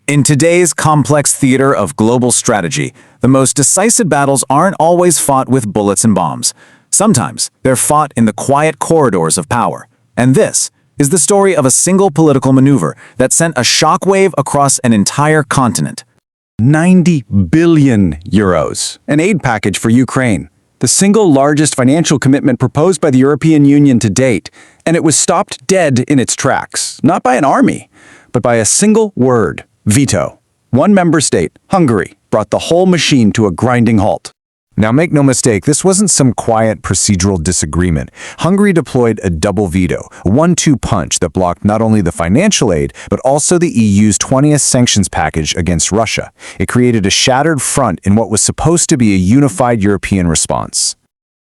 In today's complex theater of global strategy, the most decisive battles aren't always fought with bullets and bombs. Sometimes they're fought in the quiet corridors of power. And this is the story of a single political maneuver that sent a shockwave across an entire continent. 90 billion euros, an aid package for Ukraine, the single largest financial commitment proposed by the European Union to date, and it was stopped dead in its tracks, not by an army, but by a single word: veto. One member state, Hungary, brought the whole machine to a grinding halt. Now make no mistake, this wasn't some quiet procedural disagreement. Hungary deployed a double veto, a 1-2 punch that blocked not only the financial aid, but also the EU's 20th sanctions package against Russia. It created a shattered front in what was supposed to be a unified European response.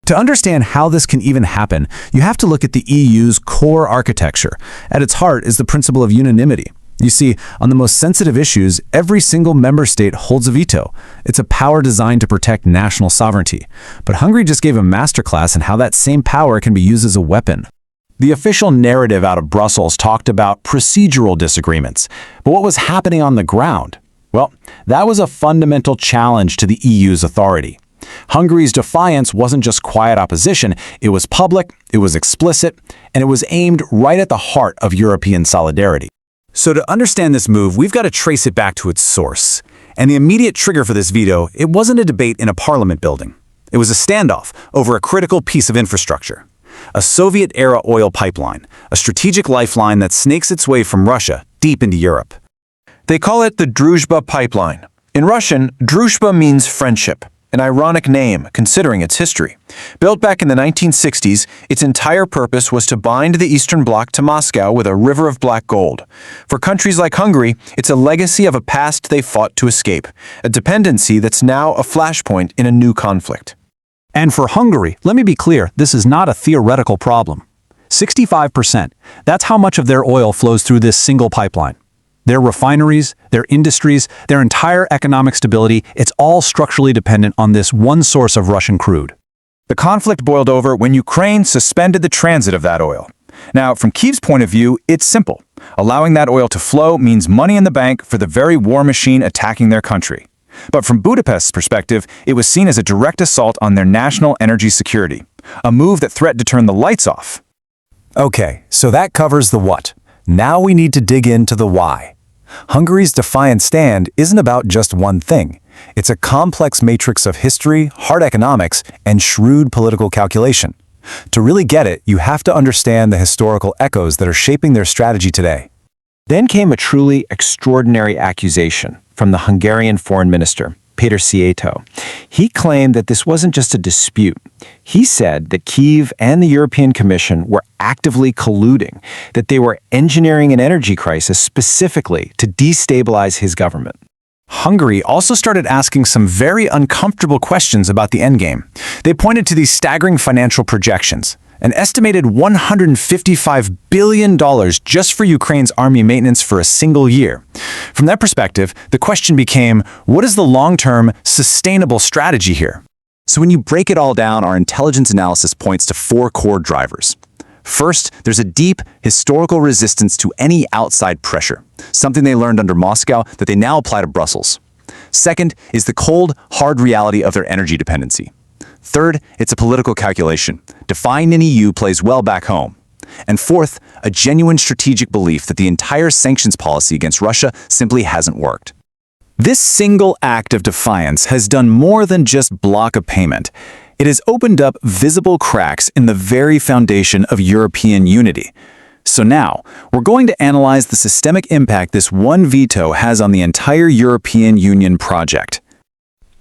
To understand how this can even happen, you have to look at the EU's core architecture. At its heart is the principle of unanimity. You see, on the most sensitive issues, every single member state holds a veto. It's a power designed to protect national sovereignty. But Hungary just gave a masterclass in how that same power can be used as a weapon. The official narrative out of Brussels talked about procedural disagreements. But what was happening on the ground? Well, that was a fundamental challenge to the EU's authority. Hungary's defiance wasn't just quiet opposition, it was public, it was explicit, and it was aimed right at the heart of European solidarity. So to understand this move, we've got to trace it back to its source. And the immediate trigger for this veto, it wasn't a debate in a parliament building. It was a standoff over a critical piece of infrastructure. A Soviet-era oil pipeline, a strategic lifeline that snakes its way from Russia deep into Europe. They call it the Druzhba pipeline. In Russian, Druzhba means friendship. An ironic name, considering its history. Built back in the 1960s, its entire purpose was to bind the Eastern Bloc to Moscow with a river of black gold. For countries like Hungary, it's a legacy of a past they fought to escape, a dependency that's now a flashpoint in a new conflict. And for Hungary, let me be clear, this is not a theoretical problem. 65%, that's how much of their oil flows through this single pipeline. Their refineries, their industries, their entire economic stability, it's all structurally dependent on this one source of Russian crude. The conflict boiled over when Ukraine suspended the transit of that oil. Now, from Kyiv's point of view, it's simple. Allowing that oil to flow means money in the bank for the very war machine attacking their country. But from Budapest's perspective, it was seen as a direct assault on their national energy security, a move that threatened to turn the lights off. Okay, so that covers the what. Now we need to dig into the why. Hungary's defiant stand isn't about just one thing. It's a complex matrix of history, hard economics, and shrewd political calculation. To really get it, you have to understand the historical echoes that are shaping their strategy today. Then came a truly extraordinary accusation from the Hungarian foreign minister, Péter Szijjártó. He claimed that this wasn't just a dispute. He said that Kyiv and the European Commission were actively colluding, that they were engineering an energy crisis specifically to destabilize his government. Hungary also started asking some very uncomfortable questions about the endgame. They pointed to these staggering financial projections. An estimated $155 billion just for Ukraine's army maintenance for a single year. From that perspective, the question became, what is the long-term, sustainable strategy here? So when you break it all down, our intelligence analysis points to 4 core drivers. First, there's a deep, historical resistance to any outside pressure, something they learned under Moscow that they now apply to Brussels. Second is the cold, hard reality of their energy dependency. Third, it's a political calculation. Defying an EU plays well back home. And fourth, a genuine strategic belief that the entire sanctions policy against Russia simply hasn't worked. This single act of defiance has done more than just block a payment. It has opened up visible cracks in the very foundation of European unity. So now, we're going to analyze the systemic impact this one veto has on the entire European Union project.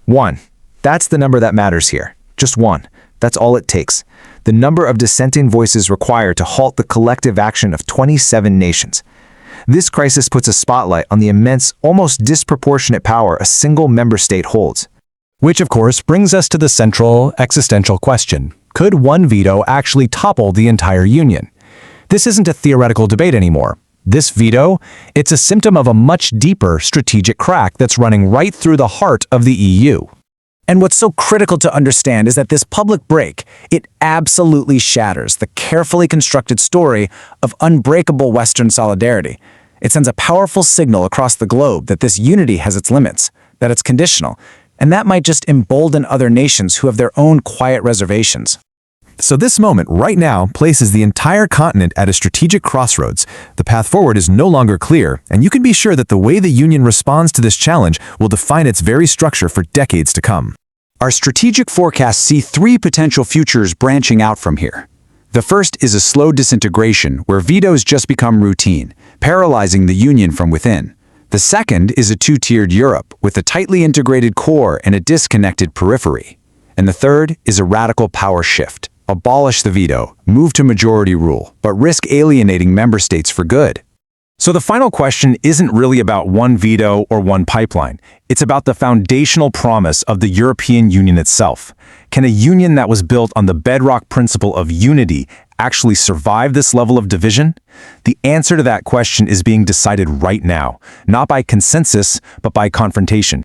1. That's the number that matters here. Just 1. That's all it takes. The number of dissenting voices required to halt the collective action of 27 nations. This crisis puts a spotlight on the immense, almost disproportionate power a single member state holds. Which, of course, brings us to the central, existential question. Could one veto actually topple the entire Union? This isn't a theoretical debate anymore. This veto, it's a symptom of a much deeper strategic crack that's running right through the heart of the EU. And what's so critical to understand is that this public break, it absolutely shatters the carefully constructed story of unbreakable Western solidarity. It sends a powerful signal across the globe that this unity has its limits, that it's conditional, and that might just embolden other nations who have their own quiet reservations. So this moment, right now, places the entire continent at a strategic crossroads. The path forward is no longer clear, and you can be sure that the way the Union responds to this challenge will define its very structure for decades to come. Our strategic forecasts see three potential futures branching out from here. The first is a slow disintegration where vetoes just become routine, paralyzing the Union from within. The second is a two-tiered Europe with a tightly integrated core and a disconnected periphery. And the third is a radical power shift. Abolish the veto, move to majority rule, but risk alienating member states for good. So the final question isn't really about one veto or one pipeline. It's about the foundational promise of the European Union itself. Can a union that was built on the bedrock principle of unity actually survive this level of division? The answer to that question is being decided right now, not by consensus, but by confrontation.